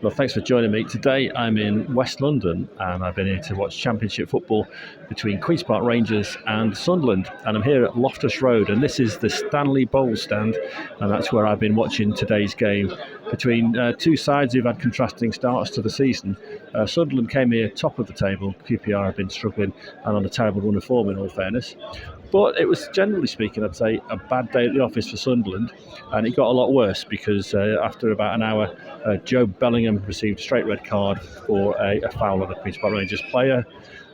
Well, thanks for joining me. Today I'm in West London and I've been here to watch Championship football between Queen's Park Rangers and Sunderland. And I'm here at Loftus Road, and this is the Stanley Bowl stand, and that's where I've been watching today's game between two sides who've had contrasting starts to the season. Sunderland came here top of the table. QPR have been struggling and on a terrible run of form, in all fairness. But it was, generally speaking, I'd say, a bad day at the office for Sunderland, and it got a lot worse because after about an hour, Joe Bellingham received a straight red card for a foul on a Queen's Park Rangers player,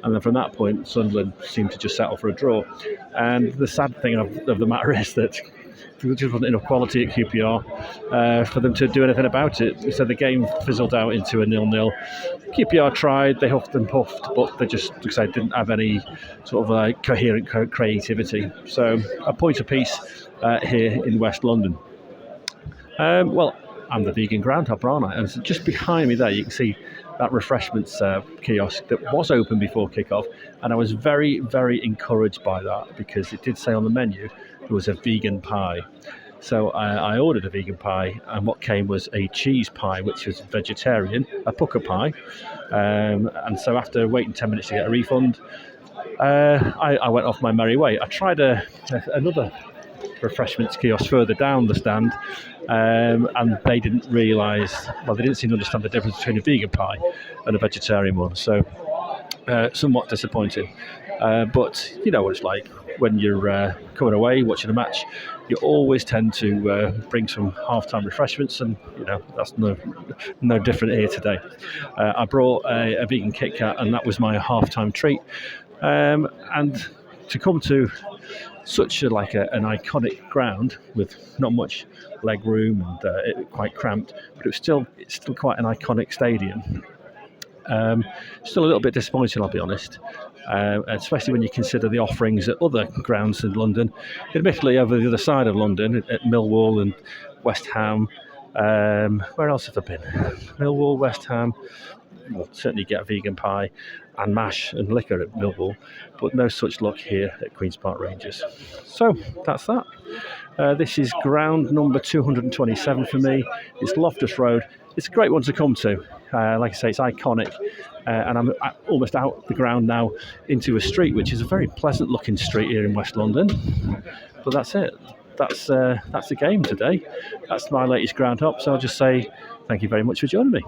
and then from that point, Sunderland seemed to just settle for a draw. And the sad thing of the matter is that there just wasn't enough quality at QPR for them to do anything about it. So the game fizzled out into a 0-0. QPR tried, they huffed and puffed, but they just, like I said, didn't have any sort of coherent creativity. So a point apiece here in West London. Well, I'm the vegan GroundHopper, aren't I? And so just behind me there, you can see that refreshments kiosk that was open before kick-off, and I was very, very encouraged by that because it did say on the menu there was a vegan pie. So I ordered a vegan pie, and what came was a cheese pie, which was vegetarian, a pucker pie. And so after waiting 10 minutes to get a refund, I went off my merry way. I tried another refreshments kiosk further down the stand, and they didn't realise, well, they didn't seem to understand the difference between a vegan pie and a vegetarian one. So somewhat disappointing. But you know what it's like when you're coming away watching a match. You always tend to bring some half-time refreshments, and you know that's no different here today. I brought a vegan Kit Kat, and that was my half-time treat. And to come to such an iconic ground with not much leg room and it quite cramped, but it's still quite an iconic stadium. Still a little bit disappointing, I'll be honest, especially when you consider the offerings at other grounds in London. Admittedly, over the other side of London, at Millwall and West Ham. Where else have I been? Millwall, West Ham. Well, certainly get a vegan pie and mash and liquor at Millwall, but no such luck here at Queen's Park Rangers. So that's that. This is ground number 227 for me. It's Loftus Road. It's a great one to come to. Like I say, it's iconic, and I'm almost out the ground now into a street, which is a very pleasant looking street here in West London. But that's it. That's the game today. That's my latest GroundHopper. So I'll just say thank you very much for joining me.